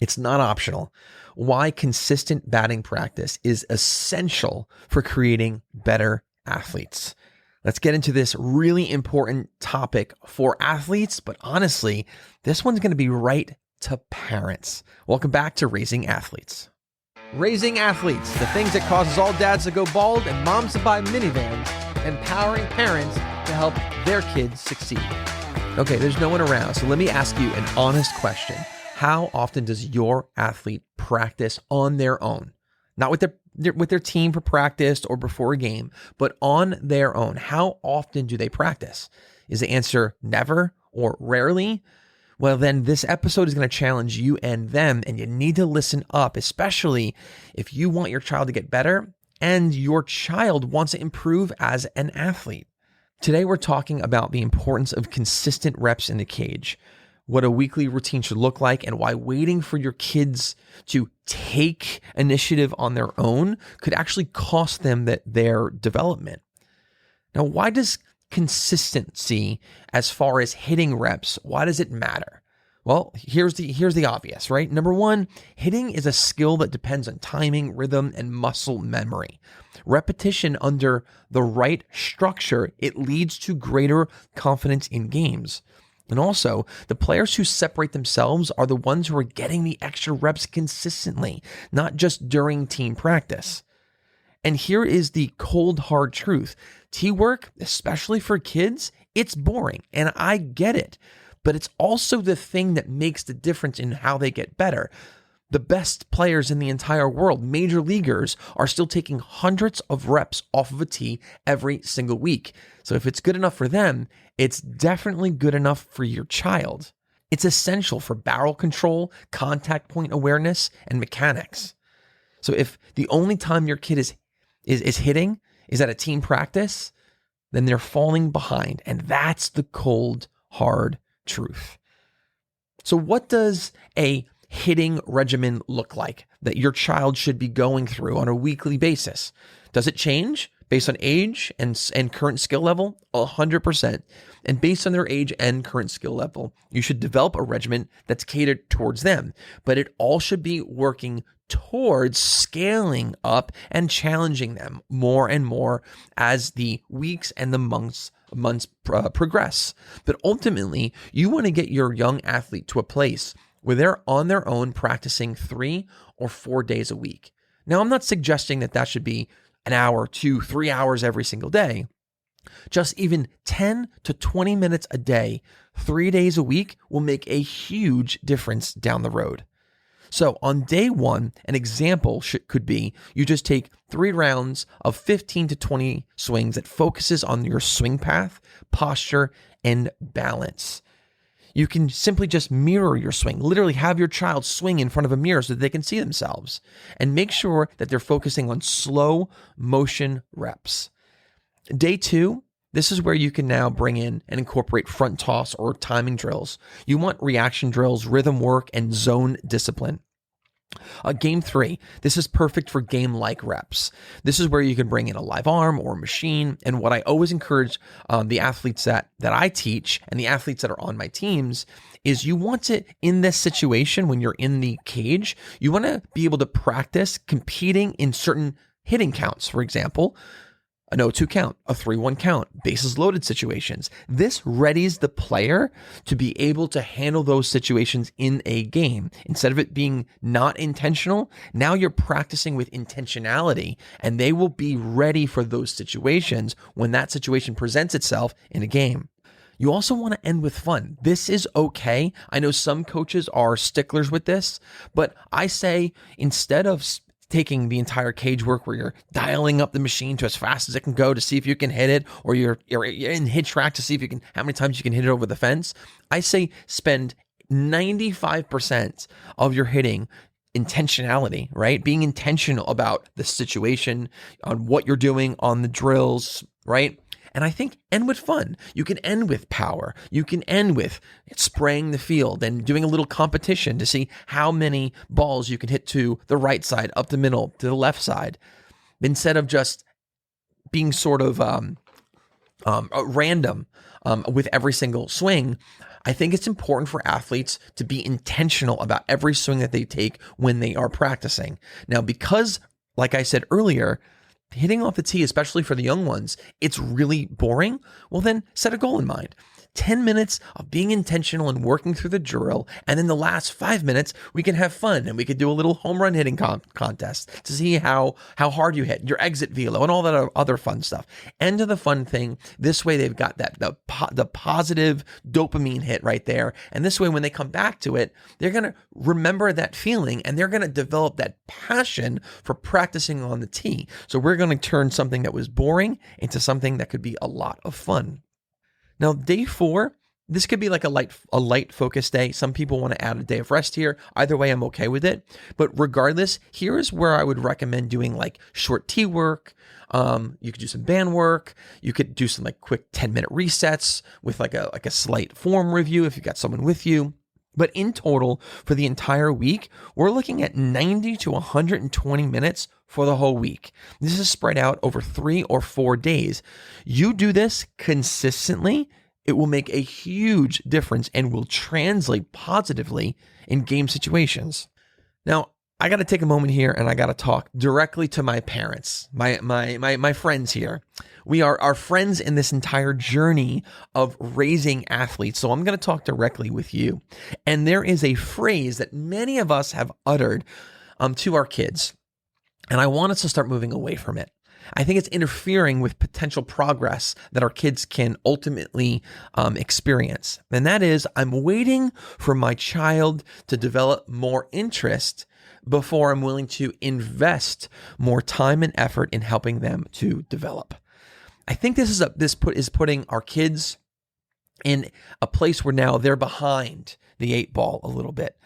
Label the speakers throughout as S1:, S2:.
S1: It's not optional. Why consistent batting practice is essential for creating better athletes. Let's get into this really important topic for athletes, but honestly, this one's going to be right to parents. Welcome back to Raising Athletes. Raising Athletes, the things that causes all dads to go bald and moms to buy minivans, empowering parents to help their kids succeed. Okay, there's no one around, so let me ask you an honest question. How often does your athlete practice on their own? Not with their team for practice or before a game, but on their own. How often do they practice? Is the answer never or rarely? Well, then this episode is going to challenge you and them, and you need to listen up, especially if you want your child to get better and your child wants to improve as an athlete. Today, we're talking about the importance of consistent reps in the cage, what a weekly routine should look like, and why waiting for your kids to take initiative on their own could actually cost them their development. Now, why does consistency as far as hitting reps, why does it matter? Well, here's the obvious, right? Number one, hitting is a skill that depends on timing, rhythm, and muscle memory. Repetition under the right structure, it leads to greater confidence in games. And also, the players who separate themselves are the ones who are getting the extra reps consistently, not just during team practice. And here is the cold, hard truth. T-work, especially for kids, it's boring, and I get it. But it's also the thing that makes the difference in how they get better. The best players in the entire world, major leaguers, are still taking hundreds of reps off of a tee every single week. So if it's good enough for them, it's definitely good enough for your child. It's essential for barrel control, contact point awareness, and mechanics. So if the only time your kid is hitting is at a team practice, then they're falling behind. And that's the cold, hard truth. So what does a hitting regimen look like that your child should be going through on a weekly basis? Does it change based on age and current skill level? 100%. And based on their age and current skill level, you should develop a regimen that's catered towards them. But it all should be working towards scaling up and challenging them more and more as the weeks and the months progress. But ultimately, you want to get your young athlete to a place where they're on their own practicing 3 or 4 days a week. Now, I'm not suggesting that should be an hour, 2, 3 hours every single day. Just even 10 to 20 minutes a day, 3 days a week will make a huge difference down the road. So on day one, an example could be you just take 3 rounds of 15 to 20 swings that focuses on your swing path, posture, and balance. You can simply just mirror your swing, literally have your child swing in front of a mirror so that they can see themselves, and make sure that they're focusing on slow motion reps. Day 2, this is where you can now bring in and incorporate front toss or timing drills. You want reaction drills, rhythm work, and zone discipline. Game 3, this is perfect for game-like reps. This is where you can bring in a live arm or a machine. And what I always encourage the athletes that I teach and the athletes that are on my teams is you want to, in this situation, when you're in the cage, you want to be able to practice competing in certain hitting counts. For example, a 0-2 count, a 3-1 count, bases loaded situations. This readies the player to be able to handle those situations in a game. Instead of it being not intentional, now you're practicing with intentionality, and they will be ready for those situations when that situation presents itself in a game. You also want to end with fun. This is okay. I know some coaches are sticklers with this, but I say instead of taking the entire cage work where you're dialing up the machine to as fast as it can go to see if you can hit it, or you're in hit track to see if you can, how many times you can hit it over the fence. I say spend 95% of your hitting intentionality, right? Being intentional about the situation, on what you're doing, on the drills, right? And I think end with fun. You can end with power. You can end with spraying the field and doing a little competition to see how many balls you can hit to the right side, up the middle, to the left side, instead of just being sort of random with every single swing. I think it's important for athletes to be intentional about every swing that they take when they are practicing. Now, because, like I said earlier, hitting off the tee, especially for the young ones, it's really boring. Well, then set a goal in mind. 10 minutes of being intentional and working through the drill. And then the last 5 minutes, we can have fun and we could do a little home run hitting contest to see how hard you hit, your exit velo and all that other fun stuff. End of the fun thing. This way they've got the positive dopamine hit right there. And this way, when they come back to it, they're going to remember that feeling and they're going to develop that passion for practicing on the tee. So we're going to turn something that was boring into something that could be a lot of fun. Now, day 4, this could be like a light focus day. Some people want to add a day of rest here. Either way, I'm okay with it. But regardless, here is where I would recommend doing like short tee work. You could do some band work. You could do some like quick 10-minute resets with like a slight form review if you've got someone with you. But in total, for the entire week, we're looking at 90 to 120 minutes for the whole week. This is spread out over 3 or 4 days. You do this consistently, it will make a huge difference and will translate positively in game situations. Now, I got to take a moment here and I got to talk directly to my parents, my friends here. We are our friends in this entire journey of raising athletes. So I'm going to talk directly with you. And there is a phrase that many of us have uttered to our kids. And I want us to start moving away from it. I think it's interfering with potential progress that our kids can ultimately experience. And that is, I'm waiting for my child to develop more interest before I'm willing to invest more time and effort in helping them to develop. I think this is putting our kids in a place where now they're behind the 8 ball a little bit.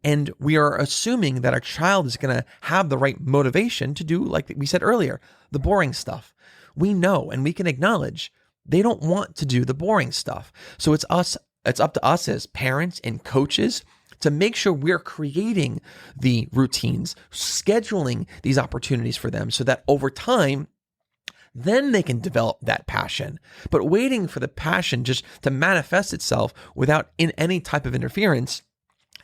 S1: And we are assuming that our child is going to have the right motivation to do, like we said earlier, the boring stuff. We know and we can acknowledge they don't want to do the boring stuff. So it's up to us as parents and coaches to make sure we're creating the routines, scheduling these opportunities for them so that over time, then they can develop that passion. But waiting for the passion just to manifest itself without in any type of interference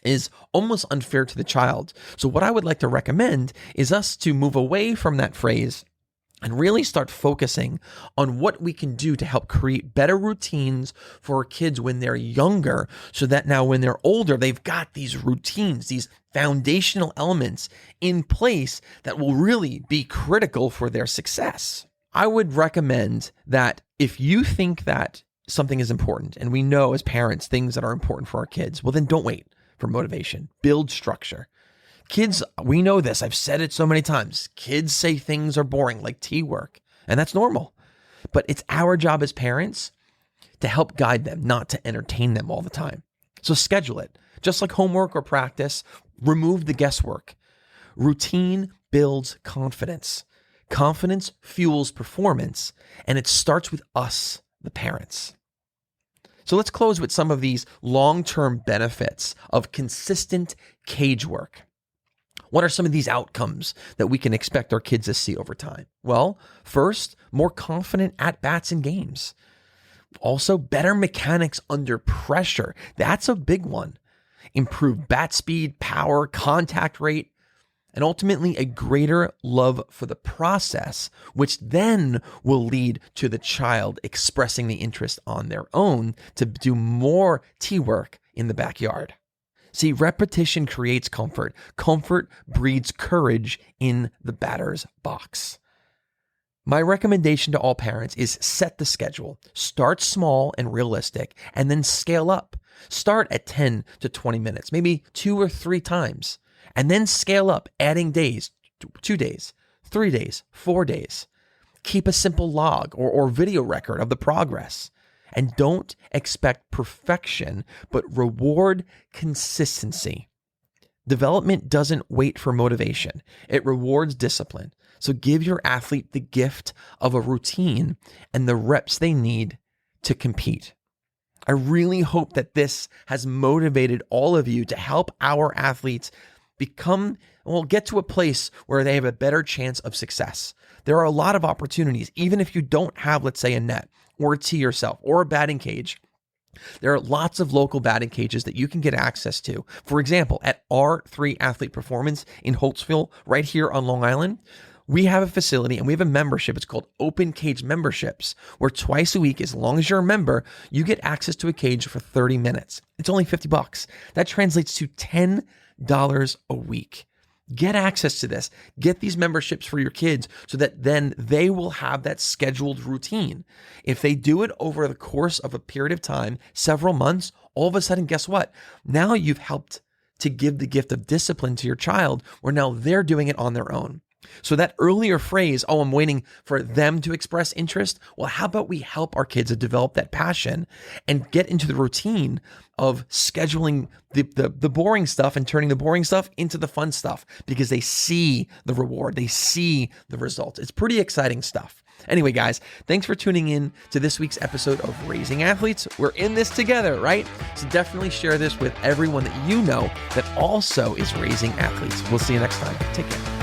S1: is almost unfair to the child. So what I would like to recommend is us to move away from that phrase and really start focusing on what we can do to help create better routines for our kids when they're younger, so that now when they're older, they've got these routines, these foundational elements in place that will really be critical for their success. I would recommend that if you think that something is important, and we know as parents things that are important for our kids, well, then don't wait for motivation. Build structure. Kids, we know this. I've said it so many times. Kids say things are boring, like tee work, and that's normal. But it's our job as parents to help guide them, not to entertain them all the time. So schedule it. Just like homework or practice, remove the guesswork. Routine builds confidence. Confidence fuels performance, and it starts with us, the parents. So let's close with some of these long-term benefits of consistent cage work. What are some of these outcomes that we can expect our kids to see over time? Well, first, more confident at-bats in games. Also, better mechanics under pressure. That's a big one. Improved bat speed, power, contact rate, and ultimately a greater love for the process, which then will lead to the child expressing the interest on their own to do more tee work in the backyard. See, repetition creates comfort. Comfort breeds courage in the batter's box. My recommendation to all parents is set the schedule. Start small and realistic, and then scale up. Start at 10 to 20 minutes, maybe 2 or 3 times. And then scale up, adding days, 2 days, 3 days, 4 days. Keep a simple log or video record of the progress. And don't expect perfection, but reward consistency. Development doesn't wait for motivation. It rewards discipline. So give your athlete the gift of a routine and the reps they need to compete. I really hope that this has motivated all of you to help our athletes get to a place where they have a better chance of success. There are a lot of opportunities, even if you don't have, let's say, a net or a tee yourself or a batting cage. There are lots of local batting cages that you can get access to. For example, at R3 Athlete Performance in Holtzville, right here on Long Island, we have a facility and we have a membership. It's called Open Cage Memberships, where twice a week, as long as you're a member, you get access to a cage for 30 minutes. It's only $50. That translates to $10 a week. Get access to this. Get these memberships for your kids so that then they will have that scheduled routine. If they do it over the course of a period of time, several months, all of a sudden, guess what? Now you've helped to give the gift of discipline to your child, where now they're doing it on their own. So that earlier phrase, oh, I'm waiting for them to express interest. Well, how about we help our kids to develop that passion and get into the routine of scheduling the boring stuff and turning the boring stuff into the fun stuff, because they see the reward, they see the results. It's pretty exciting stuff. Anyway, guys, thanks for tuning in to this week's episode of Raising Athletes. We're in this together, right? So definitely share this with everyone that you know that also is raising athletes. We'll see you next time. Take care.